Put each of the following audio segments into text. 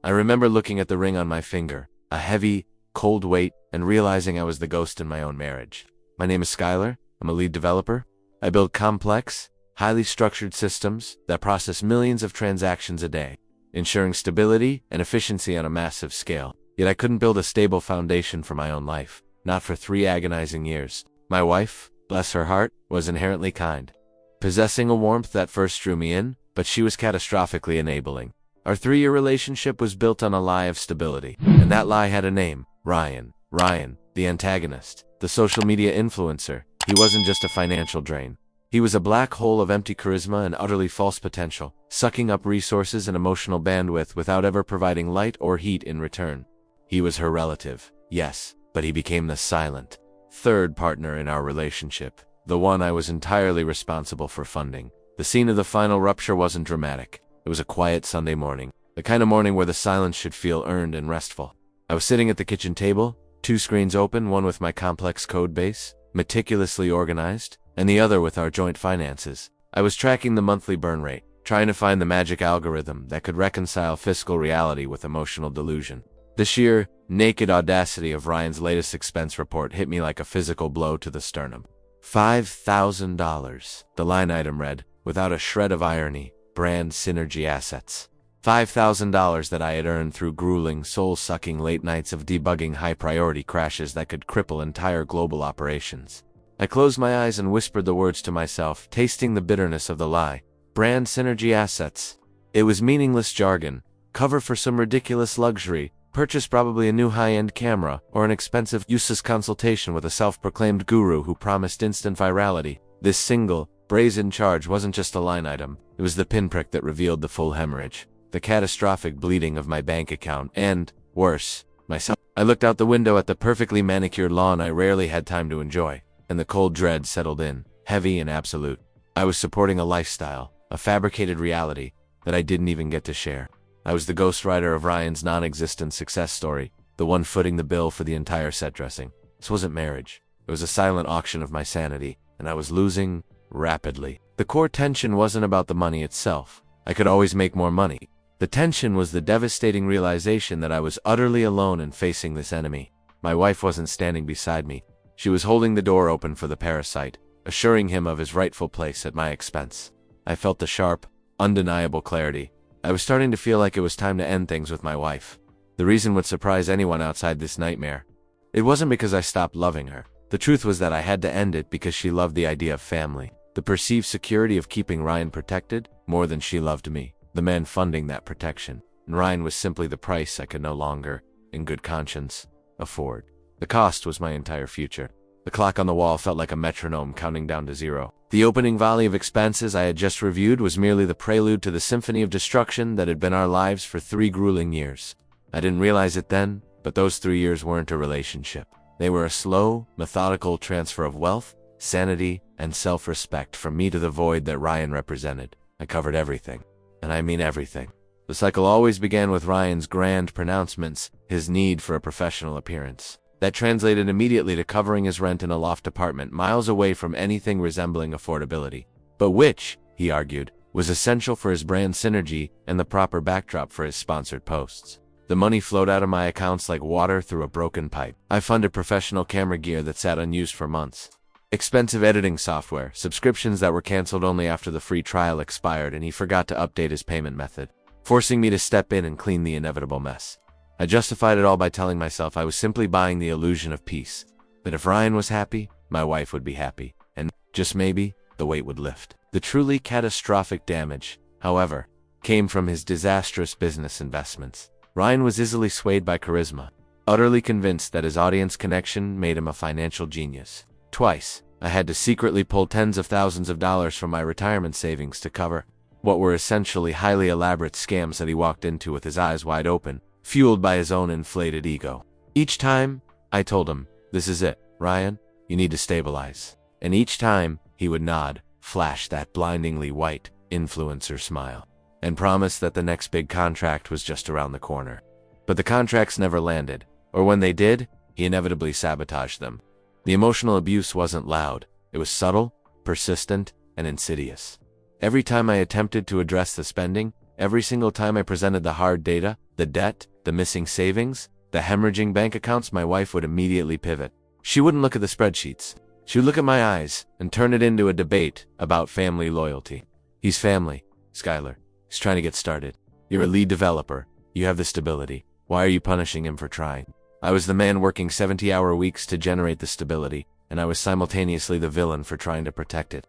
I remember looking at the ring on my finger, a heavy, cold weight, and realizing I was the ghost in my own marriage. My name is Skylar. I'm a lead developer. I build complex, highly structured systems that process millions of transactions a day, ensuring stability and efficiency on a massive scale. Yet I couldn't build a stable foundation for my own life, not for 3 agonizing years. My wife, bless her heart, was inherently kind, possessing a warmth that first drew me in, but she was catastrophically enabling. Our 3-year relationship was built on a lie of stability, and that lie had a name: Ryan. Ryan, the antagonist, the social media influencer. He wasn't just a financial drain. He was a black hole of empty charisma and utterly false potential, sucking up resources and emotional bandwidth without ever providing light or heat in return. He was her relative, yes, but he became the silent, third partner in our relationship, the one I was entirely responsible for funding. The scene of the final rupture wasn't dramatic. It was a quiet Sunday morning, the kind of morning where the silence should feel earned and restful. I was sitting at the kitchen table, 2 screens open, one with my complex code base, meticulously organized, and the other with our joint finances. I was tracking the monthly burn rate, trying to find the magic algorithm that could reconcile fiscal reality with emotional delusion. The sheer, naked audacity of Ryan's latest expense report hit me like a physical blow to the sternum. $5,000, the line item read, without a shred of irony. Brand synergy assets. $5,000 that I had earned through grueling, soul-sucking late nights of debugging high-priority crashes that could cripple entire global operations. I closed my eyes and whispered the words to myself, tasting the bitterness of the lie. Brand synergy assets. It was meaningless jargon, cover for some ridiculous luxury, purchase probably a new high-end camera, or an expensive, useless consultation with a self-proclaimed guru who promised instant virality. This single, brazen charge wasn't just a line item. It was the pinprick that revealed the full hemorrhage, the catastrophic bleeding of my bank account, and, worse, myself. I looked out the window at the perfectly manicured lawn I rarely had time to enjoy, and the cold dread settled in, heavy and absolute. I was supporting a lifestyle, a fabricated reality, that I didn't even get to share. I was the ghostwriter of Ryan's non-existent success story, the one footing the bill for the entire set dressing. This wasn't marriage. It was a silent auction of my sanity, and I was losing rapidly. The core tension wasn't about the money itself. I could always make more money. The tension was the devastating realization that I was utterly alone in facing this enemy. My wife wasn't standing beside me. She was holding the door open for the parasite, assuring him of his rightful place at my expense. I felt the sharp, undeniable clarity. I was starting to feel like it was time to end things with my wife. The reason would surprise anyone outside this nightmare. It wasn't because I stopped loving her. The truth was that I had to end it because she loved the idea of family. The perceived security of keeping Ryan protected more than she loved me, the man funding that protection. And Ryan was simply the price I could no longer, in good conscience, afford. The cost was my entire future. The clock on the wall felt like a metronome counting down to 0. The opening volley of expenses I had just reviewed was merely the prelude to the symphony of destruction that had been our lives for 3 grueling years. I didn't realize it then, but those 3 years weren't a relationship. They were a slow, methodical transfer of wealth, sanity, and self-respect from me to the void that Ryan represented. I covered everything. And I mean everything. The cycle always began with Ryan's grand pronouncements, his need for a professional appearance. That translated immediately to covering his rent in a loft apartment miles away from anything resembling affordability, but which, he argued, was essential for his brand synergy and the proper backdrop for his sponsored posts. The money flowed out of my accounts like water through a broken pipe. I funded professional camera gear that sat unused for months, expensive editing software, subscriptions that were canceled only after the free trial expired and he forgot to update his payment method, forcing me to step in and clean the inevitable mess. I justified it all by telling myself I was simply buying the illusion of peace, that if Ryan was happy, my wife would be happy, and, just maybe, the weight would lift. The truly catastrophic damage, however, came from his disastrous business investments. Ryan was easily swayed by charisma, utterly convinced that his audience connection made him a financial genius. Twice, I had to secretly pull tens of thousands of dollars from my retirement savings to cover what were essentially highly elaborate scams that he walked into with his eyes wide open, fueled by his own inflated ego. Each time, I told him, "This is it, Ryan, you need to stabilize." And each time, he would nod, flash that blindingly white, influencer smile, and promise that the next big contract was just around the corner. But the contracts never landed, or when they did, he inevitably sabotaged them. The emotional abuse wasn't loud. It was subtle, persistent, and insidious. Every time I attempted to address the spending, every single time I presented the hard data, The debt, the missing savings, the hemorrhaging bank accounts, my wife would immediately pivot. She wouldn't look at the spreadsheets. She would look at my eyes and turn it into a debate about family loyalty. He's family, Skylar. He's trying to get started. You're a lead developer. You have the stability. Why are you punishing him for trying? I was the man working 70-hour weeks to generate the stability, and I was simultaneously the villain for trying to protect it.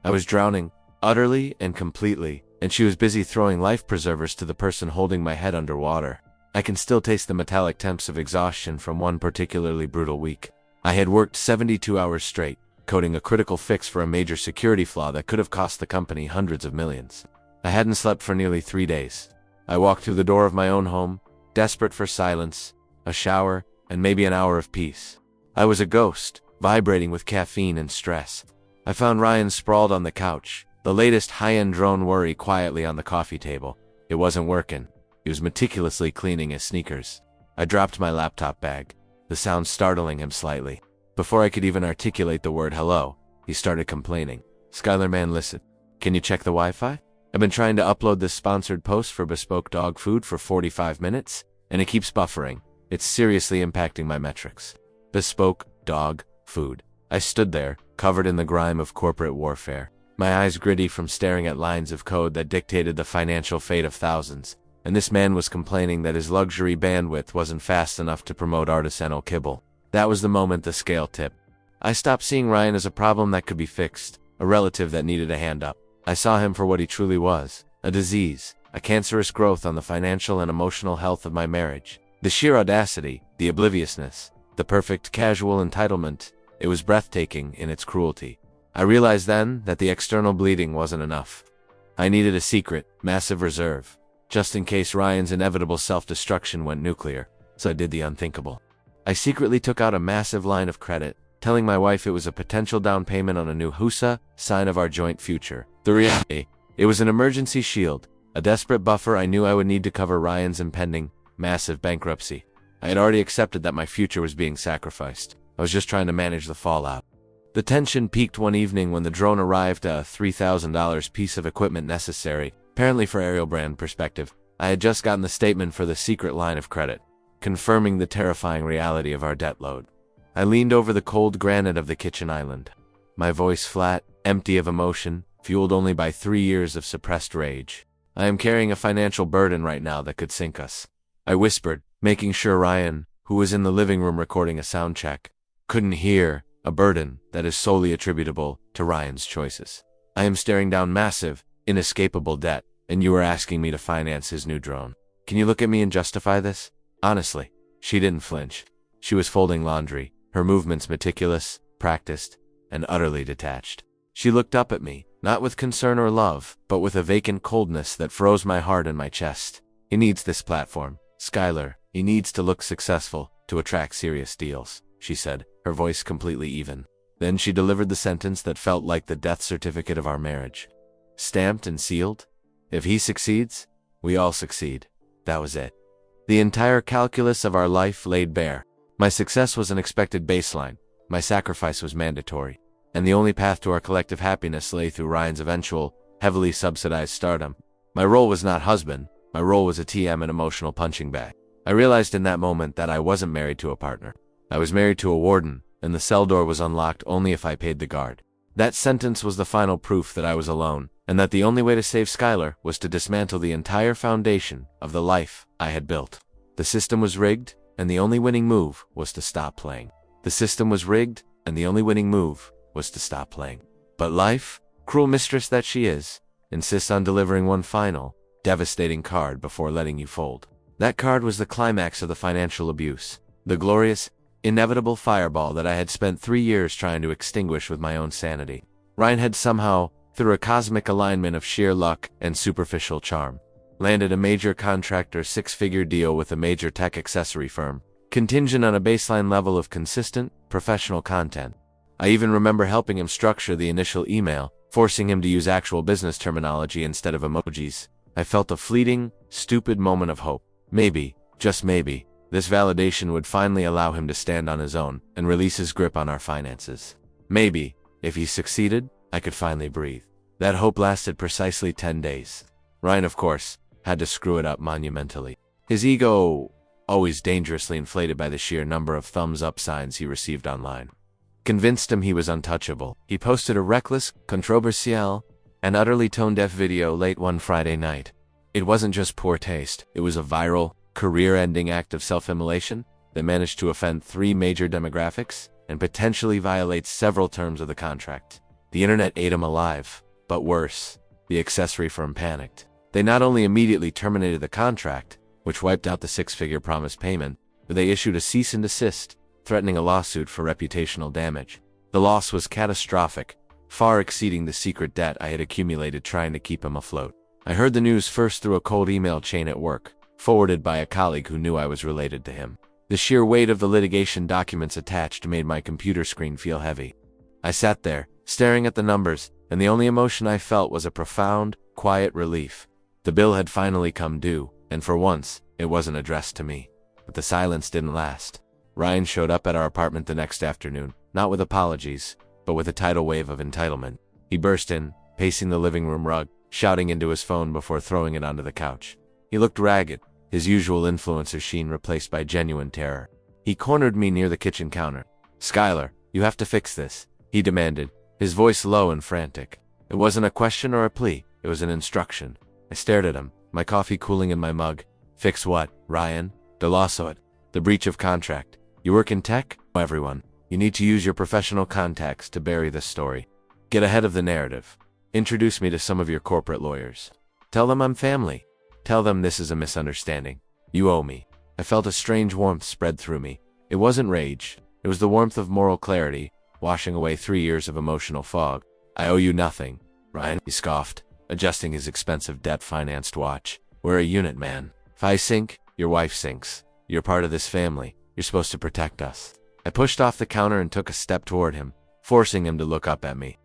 I was drowning, utterly and completely, and she was busy throwing life preservers to the person holding my head underwater. I can still taste the metallic temps of exhaustion from one particularly brutal week. I had worked 72 hours straight, coding a critical fix for a major security flaw that could have cost the company hundreds of millions. I hadn't slept for nearly 3 days. I walked through the door of my own home, desperate for silence, a shower, and maybe an hour of peace. I was a ghost, vibrating with caffeine and stress. I found Ryan sprawled on the couch, the latest high-end drone worry quietly on the coffee table. It wasn't working. He was meticulously cleaning his sneakers. I dropped my laptop bag, the sound startling him slightly. Before I could even articulate the word hello, he started complaining. Skylar, man, listen. Can you check the Wi-Fi? I've been trying to upload this sponsored post for Bespoke Dog Food for 45 minutes, and it keeps buffering. It's seriously impacting my metrics. Bespoke Dog Food. I stood there, covered in the grime of corporate warfare, my eyes gritty from staring at lines of code that dictated the financial fate of thousands. And this man was complaining that his luxury bandwidth wasn't fast enough to promote artisanal kibble. That was the moment the scale tipped. I stopped seeing Ryan as a problem that could be fixed, a relative that needed a hand up. I saw him for what he truly was, a disease, a cancerous growth on the financial and emotional health of my marriage. The sheer audacity, the obliviousness, the perfect casual entitlement, it was breathtaking in its cruelty. I realized then that the external bleeding wasn't enough. I needed a secret, massive reserve, just in case Ryan's inevitable self-destruction went nuclear, so I did the unthinkable. I secretly took out a massive line of credit, telling my wife it was a potential down payment on a new Husa, sign of our joint future. The reality, it was an emergency shield, a desperate buffer I knew I would need to cover Ryan's impending, massive bankruptcy. I had already accepted that my future was being sacrificed. I was just trying to manage the fallout. The tension peaked one evening when the drone arrived, a $3,000 piece of equipment necessary, apparently for aerial brand perspective. I had just gotten the statement for the secret line of credit, confirming the terrifying reality of our debt load. I leaned over the cold granite of the kitchen island, my voice flat, empty of emotion, fueled only by 3 years of suppressed rage. I am carrying a financial burden right now that could sink us. I whispered, making sure Ryan, who was in the living room recording a sound check, couldn't hear, a burden that is solely attributable to Ryan's choices. I am staring down massive, inescapable debt, and you are asking me to finance his new drone. Can you look at me and justify this? Honestly, she didn't flinch. She was folding laundry, her movements meticulous, practiced, and utterly detached. She looked up at me, not with concern or love, but with a vacant coldness that froze my heart in my chest. He needs this platform, Skylar. He needs to look successful, to attract serious deals, she said, her voice completely even. Then she delivered the sentence that felt like the death certificate of our marriage. Stamped and sealed? If he succeeds, we all succeed. That was it. The entire calculus of our life laid bare. My success was an expected baseline. My sacrifice was mandatory. And the only path to our collective happiness lay through Ryan's eventual, heavily subsidized stardom. My role was not husband. My role was a TM and emotional punching bag. I realized in that moment that I wasn't married to a partner. I was married to a warden, and the cell door was unlocked only if I paid the guard. That sentence was the final proof that I was alone, and that the only way to save Skylar was to dismantle the entire foundation of the life I had built. The system was rigged, and the only winning move was to stop playing. The system was rigged, and the only winning move was to stop playing. But life, cruel mistress that she is, insists on delivering one final, devastating card before letting you fold. That card was the climax of the financial abuse, the glorious, inevitable fireball that I had spent 3 years trying to extinguish with my own sanity. Ryan had somehow, through a cosmic alignment of sheer luck and superficial charm, landed a major contractor 6-figure deal with a major tech accessory firm, contingent on a baseline level of consistent, professional content. I even remember helping him structure the initial email, forcing him to use actual business terminology instead of emojis. I felt a fleeting, stupid moment of hope. Maybe, just maybe, this validation would finally allow him to stand on his own and release his grip on our finances. Maybe, if he succeeded, I could finally breathe. That hope lasted precisely 10 days. Ryan, of course, had to screw it up monumentally. His ego, always dangerously inflated by the sheer number of thumbs-up signs he received online, convinced him he was untouchable. He posted a reckless, controversial, and utterly tone-deaf video late one Friday night. It wasn't just poor taste, it was a viral, career-ending act of self-immolation that managed to offend 3 major demographics and potentially violates several terms of the contract. The internet ate him alive, but worse, the accessory firm panicked. They not only immediately terminated the contract, which wiped out the 6-figure promised payment, but they issued a cease and desist, threatening a lawsuit for reputational damage. The loss was catastrophic, far exceeding the secret debt I had accumulated trying to keep him afloat. I heard the news first through a cold email chain at work, forwarded by a colleague who knew I was related to him. The sheer weight of the litigation documents attached made my computer screen feel heavy. I sat there, staring at the numbers, and the only emotion I felt was a profound, quiet relief. The bill had finally come due, and for once, it wasn't addressed to me. But the silence didn't last. Ryan showed up at our apartment the next afternoon, not with apologies, but with a tidal wave of entitlement. He burst in, pacing the living room rug, shouting into his phone before throwing it onto the couch. He looked ragged, his usual influencer sheen replaced by genuine terror. He cornered me near the kitchen counter. "Skylar, you have to fix this," he demanded, his voice low and frantic. It wasn't a question or a plea, it was an instruction. I stared at him, my coffee cooling in my mug. "Fix what, Ryan?" "The lawsuit. The breach of contract. You work in tech? Everyone. You need to use your professional contacts to bury this story. Get ahead of the narrative. Introduce me to some of your corporate lawyers. Tell them I'm family. Tell them this is a misunderstanding. You owe me." I felt a strange warmth spread through me. It wasn't rage. It was the warmth of moral clarity, washing away 3 years of emotional fog. "I owe you nothing, Ryan," he scoffed, adjusting his expensive debt-financed watch. "We're a unit, man. If I sink, your wife sinks. You're part of this family. You're supposed to protect us." I pushed off the counter and took a step toward him, forcing him to look up at me.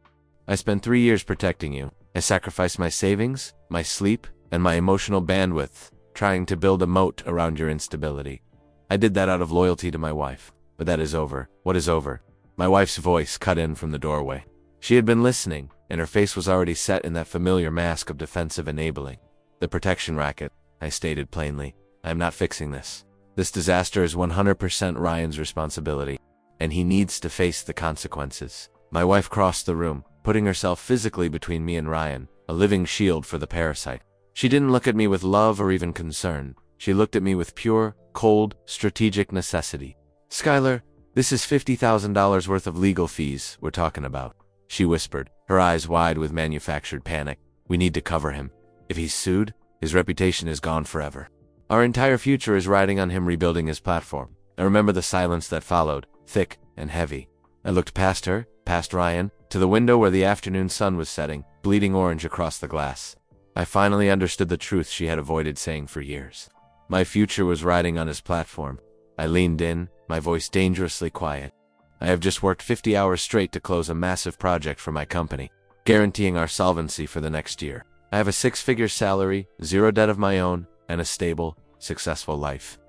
"I spent 3 years protecting you. I sacrificed my savings, my sleep, and my emotional bandwidth, trying to build a moat around your instability. I did that out of loyalty to my wife. But that is over." "What is over?" My wife's voice cut in from the doorway. She had been listening, and her face was already set in that familiar mask of defensive enabling. "The protection racket," I stated plainly. "I am not fixing this. This disaster is 100% Ryan's responsibility, and he needs to face the consequences." My wife crossed the room, putting herself physically between me and Ryan, a living shield for the parasite. She didn't look at me with love or even concern. She looked at me with pure, cold, strategic necessity. "Skylar, this is $50,000 worth of legal fees we're talking about," she whispered, her eyes wide with manufactured panic. "We need to cover him. If he's sued, his reputation is gone forever. Our entire future is riding on him rebuilding his platform." I remember the silence that followed, thick and heavy. I looked past her, past Ryan, to the window where the afternoon sun was setting, bleeding orange across the glass. I finally understood the truth she had avoided saying for years. My future was riding on his platform. I leaned in, my voice dangerously quiet. "I have just worked 50 hours straight to close a massive project for my company, guaranteeing our solvency for the next year. I have a 6-figure salary, 0 debt of my own, and a stable, successful life.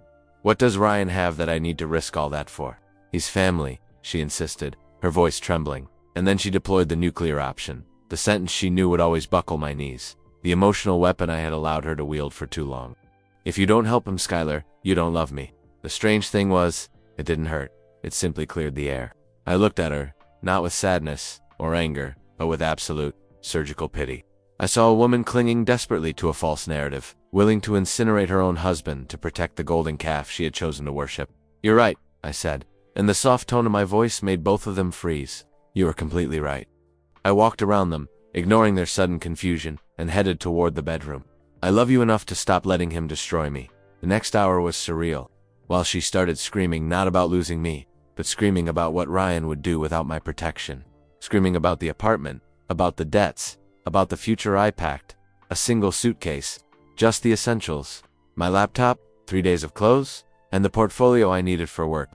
What does Ryan have that I need to risk all that for?" "He's family," she insisted, her voice trembling. And then she deployed the nuclear option, the sentence she knew would always buckle my knees, the emotional weapon I had allowed her to wield for too long. "If you don't help him, Skylar, you don't love me." The strange thing was, it didn't hurt. It simply cleared the air. I looked at her, not with sadness or anger, but with absolute, surgical pity. I saw a woman clinging desperately to a false narrative, willing to incinerate her own husband to protect the golden calf she had chosen to worship. "You're right," I said, and the soft tone of my voice made both of them freeze. "You are completely right." I walked around them, ignoring their sudden confusion, and headed toward the bedroom. "I love you enough to stop letting him destroy me." The next hour was surreal. While she started screaming not about losing me, but screaming about what Ryan would do without my protection. Screaming about the apartment, about the debts, about the future I packed. A single suitcase, just the essentials. My laptop, 3 days of clothes, and the portfolio I needed for work.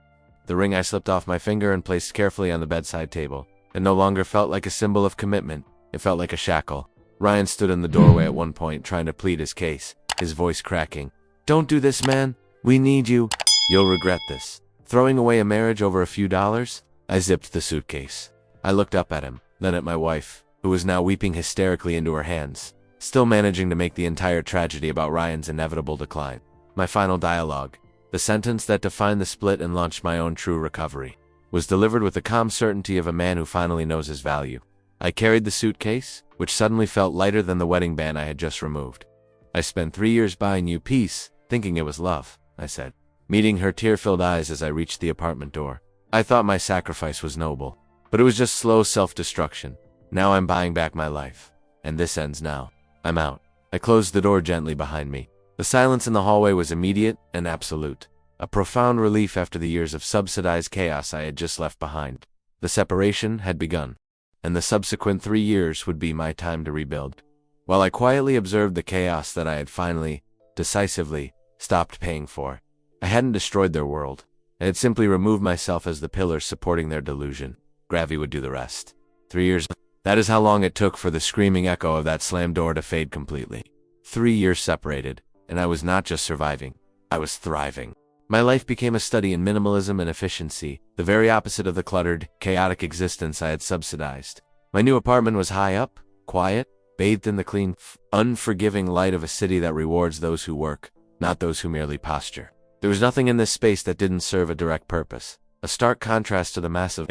The ring I slipped off my finger and placed carefully on the bedside table. It no longer felt like a symbol of commitment. It felt like a shackle. Ryan stood in the doorway at one point, trying to plead his case, his voice cracking. "Don't do this, man. We need you. You'll regret this." Throwing away a marriage over a few dollars? I zipped the suitcase. I looked up at him, then at my wife, who was now weeping hysterically into her hands, still managing to make the entire tragedy about Ryan's inevitable decline. My final dialogue, the sentence that defined the split and launched my own true recovery, was delivered with the calm certainty of a man who finally knows his value. I carried the suitcase, which suddenly felt lighter than the wedding band I had just removed. "I spent 3 years buying you peace, thinking it was love," I said, meeting her tear-filled eyes as I reached the apartment door. "I thought my sacrifice was noble, but it was just slow self-destruction. Now I'm buying back my life, and this ends now. I'm out." I closed the door gently behind me. The silence in the hallway was immediate and absolute, a profound relief after the years of subsidized chaos I had just left behind. The separation had begun, and the subsequent 3 years would be my time to rebuild. While I quietly observed the chaos that I had finally, decisively, stopped paying for, I hadn't destroyed their world. I had simply removed myself as the pillar supporting their delusion. Gravity would do the rest. 3 years. That is how long it took for the screaming echo of that slammed door to fade completely. 3 years separated, and I was not just surviving, I was thriving. My life became a study in minimalism and efficiency, the very opposite of the cluttered, chaotic existence I had subsidized. My new apartment was high up, quiet, bathed in the clean, unforgiving light of a city that rewards those who work, not those who merely posture. There was nothing in this space that didn't serve a direct purpose, a stark contrast to the massive,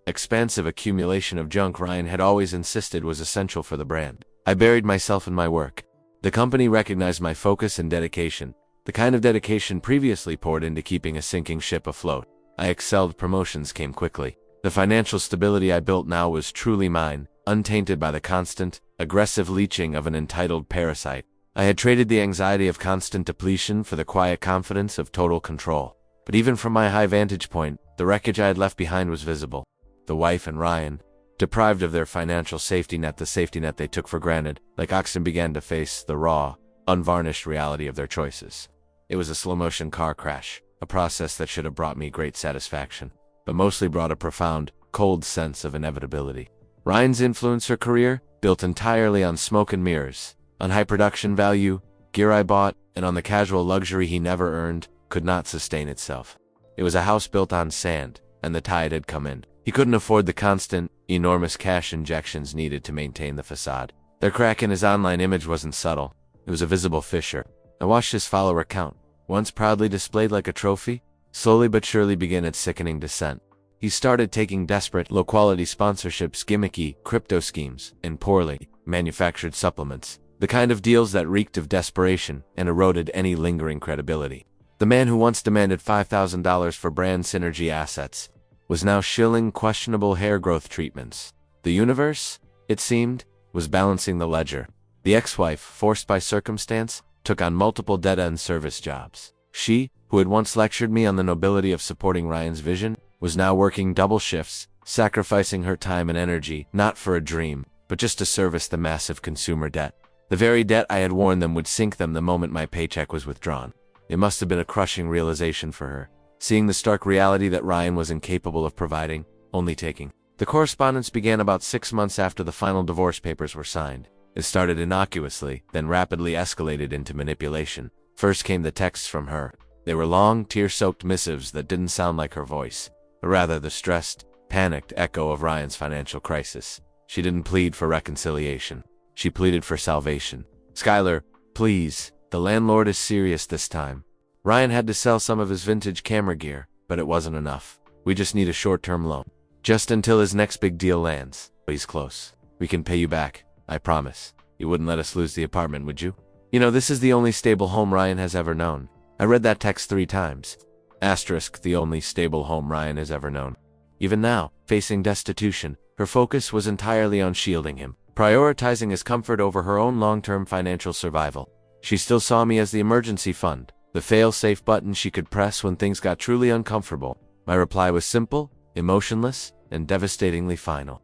expansive accumulation of junk Ryan had always insisted was essential for the brand. I buried myself in my work. The company recognized my focus and dedication, the kind of dedication previously poured into keeping a sinking ship afloat. I excelled. Promotions came quickly. The financial stability I built now was truly mine, untainted by the constant, aggressive leeching of an entitled parasite. I had traded the anxiety of constant depletion for the quiet confidence of total control. But even from my high vantage point, the wreckage I had left behind was visible. The wife and Ryan, deprived of their financial safety net, the safety net they took for granted, like oxen, began to face the raw, unvarnished reality of their choices. It was a slow-motion car crash, a process that should have brought me great satisfaction, but mostly brought a profound, cold sense of inevitability. Ryan's influencer career, built entirely on smoke and mirrors, on high production value, gear I bought, and on the casual luxury he never earned, could not sustain itself. It was a house built on sand, and the tide had come in. He couldn't afford the constant, enormous cash injections needed to maintain the facade. The crack in his online image wasn't subtle. It was a visible fissure. I watched his follower count, once proudly displayed like a trophy, slowly but surely begin its sickening descent. He started taking desperate, low-quality sponsorships, gimmicky, crypto schemes, and poorly manufactured supplements. The kind of deals that reeked of desperation and eroded any lingering credibility. The man who once demanded $5,000 for brand synergy assets was now shilling questionable hair growth treatments. The universe, it seemed, was balancing the ledger. The ex-wife, forced by circumstance, took on multiple dead-end service jobs. She, who had once lectured me on the nobility of supporting Ryan's vision, was now working double shifts, sacrificing her time and energy, not for a dream, but just to service the massive consumer debt. The very debt I had warned them would sink them the moment my paycheck was withdrawn. It must have been a crushing realization for her, seeing the stark reality that Ryan was incapable of providing, only taking. The correspondence began about 6 months after the final divorce papers were signed. It started innocuously, then rapidly escalated into manipulation. First came the texts from her. They were long, tear-soaked missives that didn't sound like her voice, but rather the stressed, panicked echo of Ryan's financial crisis. She didn't plead for reconciliation. She pleaded for salvation. "Skylar, please, the landlord is serious this time. Ryan had to sell some of his vintage camera gear, but it wasn't enough. We just need a short-term loan. Just until his next big deal lands. He's close. We can pay you back, I promise. You wouldn't let us lose the apartment, would you? You know, this is the only stable home Ryan has ever known." I read that text 3 times. Asterisk, the only stable home Ryan has ever known. Even now, facing destitution, her focus was entirely on shielding him, prioritizing his comfort over her own long-term financial survival. She still saw me as the emergency fund, the fail-safe button she could press when things got truly uncomfortable. My reply was simple, emotionless, and devastatingly final.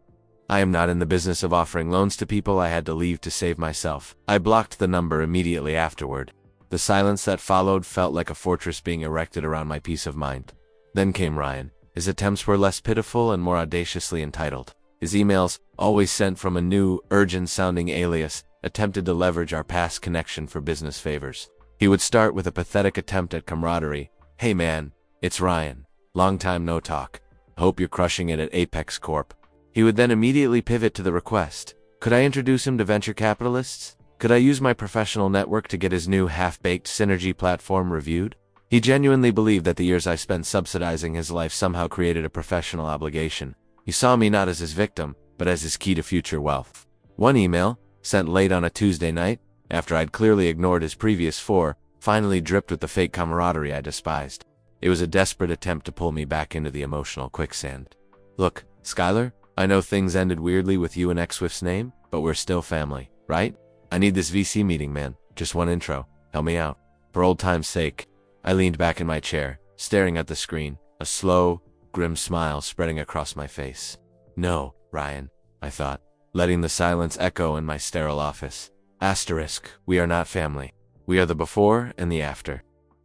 "I am not in the business of offering loans to people I had to leave to save myself." I blocked the number immediately afterward. The silence that followed felt like a fortress being erected around my peace of mind. Then came Ryan. His attempts were less pitiful and more audaciously entitled. His emails, always sent from a new, urgent-sounding alias, attempted to leverage our past connection for business favors. He would start with a pathetic attempt at camaraderie. "Hey man, it's Ryan. Long time no talk. Hope you're crushing it at Apex Corp." He would then immediately pivot to the request. Could I introduce him to venture capitalists? Could I use my professional network to get his new half-baked synergy platform reviewed? He genuinely believed that the years I spent subsidizing his life somehow created a professional obligation. He saw me not as his victim, but as his key to future wealth. One email, sent late on a Tuesday night, after I'd clearly ignored his previous 4, finally dripped with the fake camaraderie I despised. It was a desperate attempt to pull me back into the emotional quicksand. Look, Skylar, I know things ended weirdly with you and X-Swift's name, but we're still family, right? I need this VC meeting, man. Just one intro. Help me out. For old time's sake. I leaned back in my chair, staring at the screen, a slow, grim smile spreading across my face. No, Ryan, I thought, letting the silence echo in my sterile office. Asterisk, we are not family. We are the before and the after.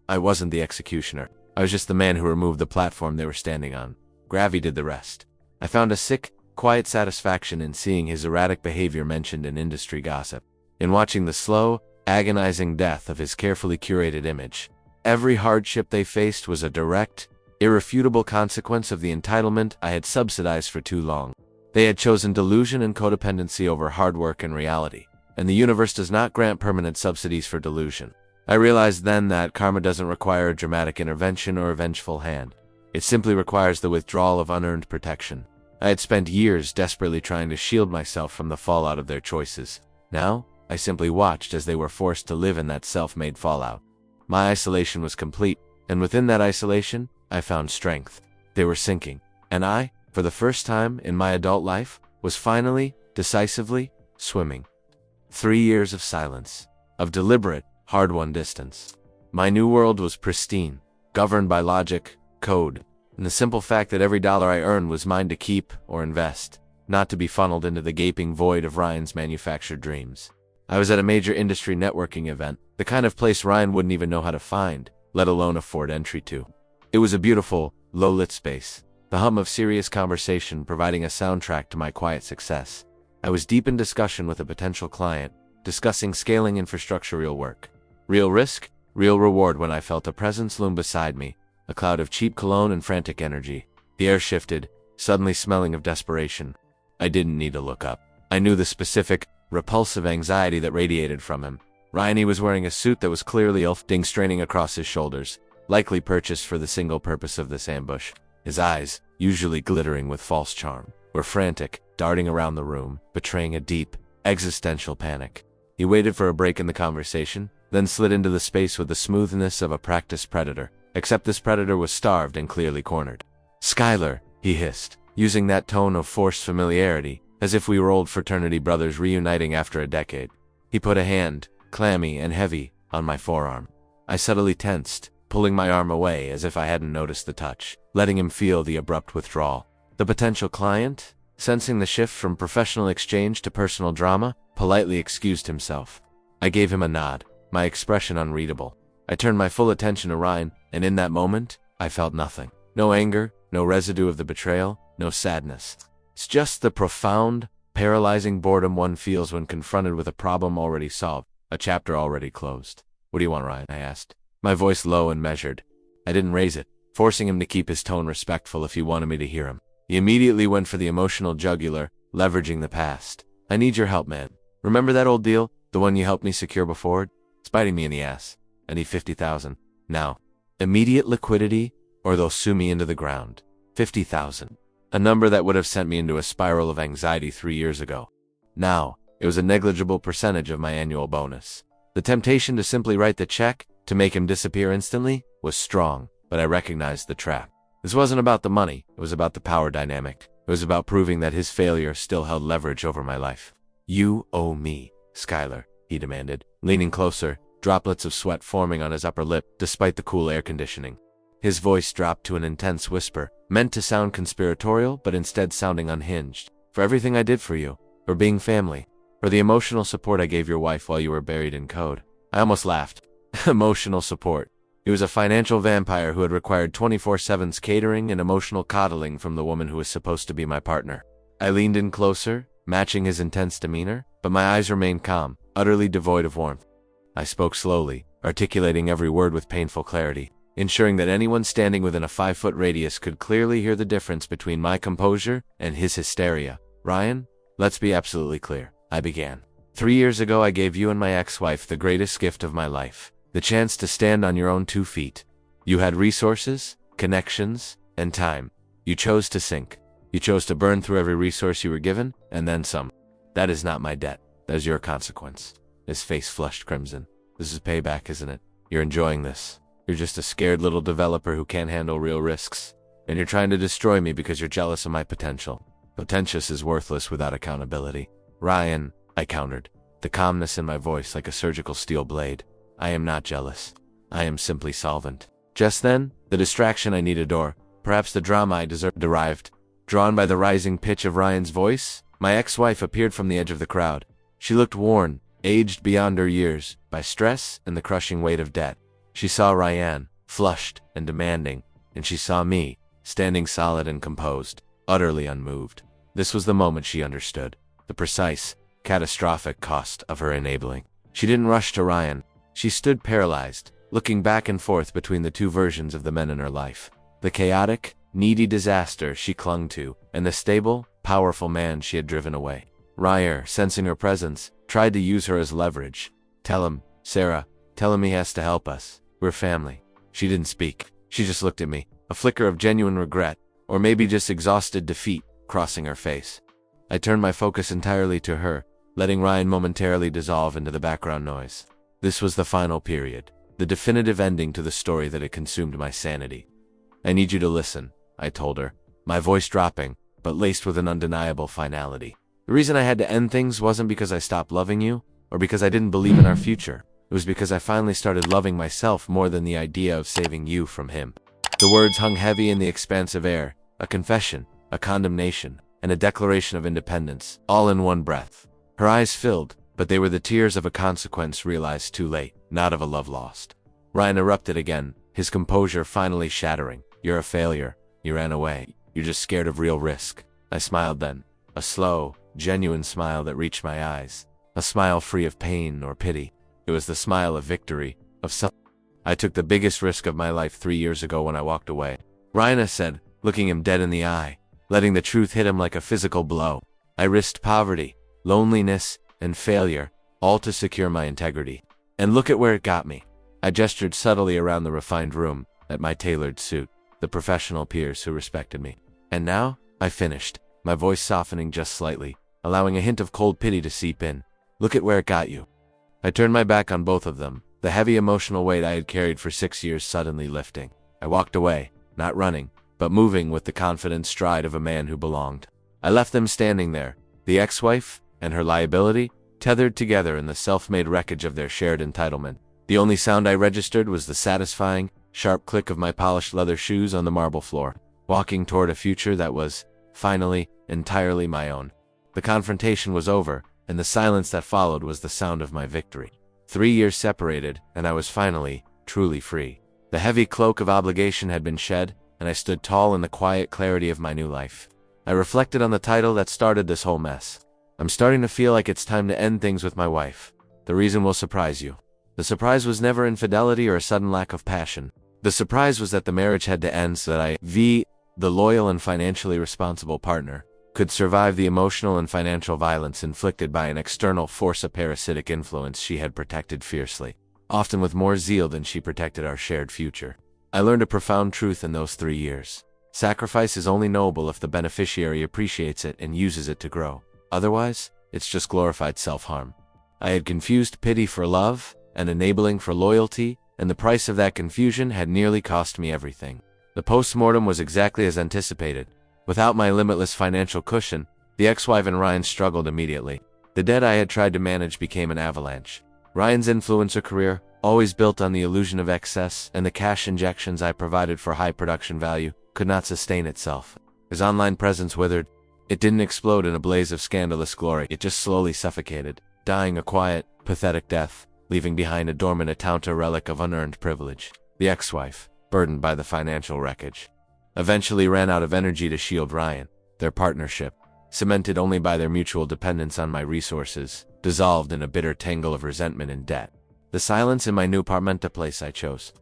I wasn't the executioner. I was just the man who removed the platform they were standing on. Gravy did the rest. I found a sick, quiet satisfaction in seeing his erratic behavior mentioned in industry gossip, in watching the slow, agonizing death of his carefully curated image. Every hardship they faced was a direct, irrefutable consequence of the entitlement I had subsidized for too long. They had chosen delusion and codependency over hard work and reality, and the universe does not grant permanent subsidies for delusion. I realized then that karma doesn't require a dramatic intervention or a vengeful hand. It simply requires the withdrawal of unearned protection. I had spent years desperately trying to shield myself from the fallout of their choices. Now, I simply watched as they were forced to live in that self-made fallout. My isolation was complete, and within that isolation, I found strength. They were sinking, and I, for the first time in my adult life, was finally, decisively, swimming. 3 years of silence, of deliberate, hard-won distance. My new world was pristine, governed by logic, code, and the simple fact that every dollar I earned was mine to keep or invest, not to be funneled into the gaping void of Ryan's manufactured dreams. I was at a major industry networking event, the kind of place Ryan wouldn't even know how to find, let alone afford entry to. It was a beautiful, low-lit space, the hum of serious conversation providing a soundtrack to my quiet success. I was deep in discussion with a potential client, discussing scaling infrastructural work. Real risk, real reward when I felt a presence loom beside me, a cloud of cheap cologne and frantic energy. The air shifted, suddenly smelling of desperation. I didn't need to look up. I knew the specific, repulsive anxiety that radiated from him. Ryan was wearing a suit that was clearly ill-fitting, straining across his shoulders, likely purchased for the single purpose of this ambush. His eyes, usually glittering with false charm, were frantic, darting around the room, betraying a deep, existential panic. He waited for a break in the conversation, then slid into the space with the smoothness of a practiced predator, except this predator was starved and clearly cornered. "Skylar," he hissed, using that tone of forced familiarity, as if we were old fraternity brothers reuniting after a decade. He put a hand, clammy and heavy, on my forearm. I subtly tensed, pulling my arm away as if I hadn't noticed the touch, letting him feel the abrupt withdrawal. The potential client, sensing the shift from professional exchange to personal drama, politely excused himself. I gave him a nod, my expression unreadable. I turned my full attention to Ryan, and in that moment, I felt nothing. No anger, no residue of the betrayal, no sadness. It's just the profound, paralyzing boredom one feels when confronted with a problem already solved, a chapter already closed. "What do you want, Ryan?" I asked, my voice low and measured. I didn't raise it, forcing him to keep his tone respectful if he wanted me to hear him. He immediately went for the emotional jugular, leveraging the past. "I need your help, man. Remember that old deal? The one you helped me secure before? It's biting me in the ass. I need $50,000. Now. Immediate liquidity, or they'll sue me into the ground. $50,000. A number that would have sent me into a spiral of anxiety 3 years ago. Now, it was a negligible percentage of my annual bonus. The temptation to simply write the check, to make him disappear instantly, was strong, but I recognized the trap. This wasn't about the money, it was about the power dynamic. It was about proving that his failure still held leverage over my life. "You owe me, Skylar," he demanded, leaning closer, droplets of sweat forming on his upper lip despite the cool air conditioning. His voice dropped to an intense whisper, meant to sound conspiratorial but instead sounding unhinged. "For everything I did for you, for being family, for the emotional support I gave your wife while you were buried in code." I almost laughed. Emotional support. He was a financial vampire who had required 24/7's catering and emotional coddling from the woman who was supposed to be my partner. I leaned in closer, matching his intense demeanor, but my eyes remained calm, utterly devoid of warmth. I spoke slowly, articulating every word with painful clarity, ensuring that anyone standing within a 5-foot radius could clearly hear the difference between my composure and his hysteria. "Ryan, let's be absolutely clear," I began. 3 years ago I gave you and my ex-wife the greatest gift of my life, the chance to stand on your own 2 feet. You had resources, connections, and time. You chose to sink. You chose to burn through every resource you were given, and then some. That is not my debt. That is your consequence. His face flushed crimson. This is payback, isn't it? You're enjoying this. You're just a scared little developer who can't handle real risks. And you're trying to destroy me because you're jealous of my potential. Potentious is worthless without accountability. Ryan, I countered, the calmness in my voice like a surgical steel blade. I am not jealous. I am simply solvent. Just then, the distraction I needed, or perhaps the drama I deserved, arrived. Drawn by the rising pitch of Ryan's voice, my ex-wife appeared from the edge of the crowd. She looked worn, aged beyond her years, by stress and the crushing weight of debt. She saw Ryan, flushed and demanding, and she saw me, standing solid and composed, utterly unmoved. This was the moment she understood, the precise, catastrophic cost of her enabling. She didn't rush to Ryan. She stood paralyzed, looking back and forth between the 2 versions of the men in her life. The chaotic, needy disaster she clung to, and the stable, powerful man she had driven away. Ryan, sensing her presence, tried to use her as leverage. Tell him, Sarah, tell him he has to help us. We're family. She didn't speak. She just looked at me, a flicker of genuine regret, or maybe just exhausted defeat, crossing her face. I turned my focus entirely to her, letting Ryan momentarily dissolve into the background noise. This was the final period, the definitive ending to the story that had consumed my sanity. I need you to listen, I told her, my voice dropping, but laced with an undeniable finality. The reason I had to end things wasn't because I stopped loving you, or because I didn't believe in our future. It was because I finally started loving myself more than the idea of saving you from him. The words hung heavy in the expansive air, a confession, a condemnation, and a declaration of independence, all in one breath. Her eyes filled, but they were the tears of a consequence realized too late, not of a love lost. Ryan erupted again, his composure finally shattering. You're a failure. You ran away. You're just scared of real risk. I smiled then, a slow, genuine smile that reached my eyes, a smile free of pain or pity. It was the smile of victory, of self. I took the biggest risk of my life 3 years ago when I walked away. Ryan said, looking him dead in the eye, letting the truth hit him like a physical blow. I risked poverty, loneliness, and failure, all to secure my integrity. And look at where it got me. I gestured subtly around the refined room, at my tailored suit, the professional peers who respected me. And now, I finished, my voice softening just slightly, allowing a hint of cold pity to seep in. Look at where it got you. I turned my back on both of them, the heavy emotional weight I had carried for 6 years suddenly lifting. I walked away, not running, but moving with the confident stride of a man who belonged. I left them standing there, the ex-wife and her liability, tethered together in the self-made wreckage of their shared entitlement. The only sound I registered was the satisfying, sharp click of my polished leather shoes on the marble floor, walking toward a future that was, finally, entirely my own. The confrontation was over, and the silence that followed was the sound of my victory. 3 years separated, and I was finally, truly free. The heavy cloak of obligation had been shed, and I stood tall in the quiet clarity of my new life. I reflected on the title that started this whole mess. I'm starting to feel like it's time to end things with my wife. The reason will surprise you. The surprise was never infidelity or a sudden lack of passion. The surprise was that the marriage had to end so that I, the loyal and financially responsible partner, could survive the emotional and financial violence inflicted by an external force, a parasitic influence she had protected fiercely, often with more zeal than she protected our shared future. I learned a profound truth in those 3 years. Sacrifice is only noble if the beneficiary appreciates it and uses it to grow. Otherwise, it's just glorified self-harm. I had confused pity for love and enabling for loyalty, and the price of that confusion had nearly cost me everything. The post-mortem was exactly as anticipated. Without my limitless financial cushion, the ex-wife and Ryan struggled immediately. The debt I had tried to manage became an avalanche. Ryan's influencer career, always built on the illusion of excess, and the cash injections I provided for high production value, could not sustain itself. His online presence withered. It didn't explode in a blaze of scandalous glory. It just slowly suffocated, dying a quiet, pathetic death, leaving behind a dormant Atauta relic of unearned privilege. The ex-wife, burdened by the financial wreckage, eventually ran out of energy to shield Ryan. Their partnership, cemented only by their mutual dependence on my resources, dissolved in a bitter tangle of resentment and debt. The silence in my new apartmenta place I chose,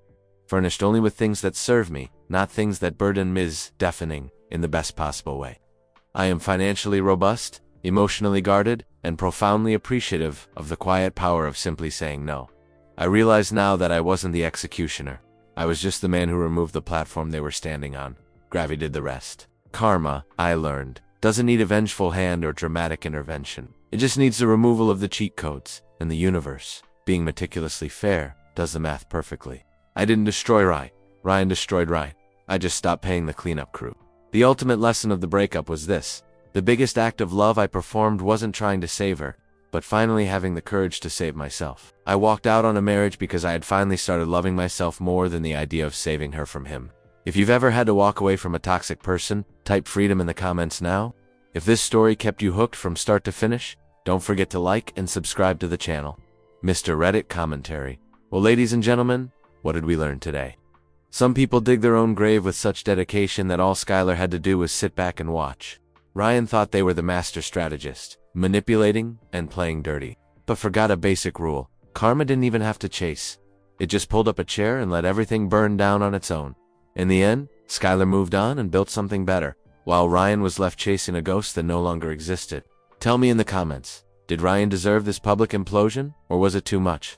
furnished only with things that serve me, not things that burden me, is deafening in the best possible way. I am financially robust, emotionally guarded, and profoundly appreciative of the quiet power of simply saying no. I realize now that I wasn't the executioner. I was just the man who removed the platform they were standing on. Gravity did the rest. Karma, I learned, doesn't need a vengeful hand or dramatic intervention. It just needs the removal of the cheat codes, and the universe, being meticulously fair, does the math perfectly. I didn't destroy Ryan. Ryan destroyed Ryan. I just stopped paying the cleanup crew. The ultimate lesson of the breakup was this. The biggest act of love I performed wasn't trying to save her, but finally having the courage to save myself. I walked out on a marriage because I had finally started loving myself more than the idea of saving her from him. If you've ever had to walk away from a toxic person, type freedom in the comments now. If this story kept you hooked from start to finish, don't forget to like and subscribe to the channel. Mr. Reddit commentary. Well, ladies and gentlemen, what did we learn today? Some people dig their own grave with such dedication that all Skylar had to do was sit back and watch. Ryan thought they were the master strategist, manipulating and playing dirty, but forgot a basic rule. Karma didn't even have to chase. It just pulled up a chair and let everything burn down on its own. In the end, Skylar moved on and built something better, while Ryan was left chasing a ghost that no longer existed. Tell me in the comments, did Ryan deserve this public implosion, or was it too much?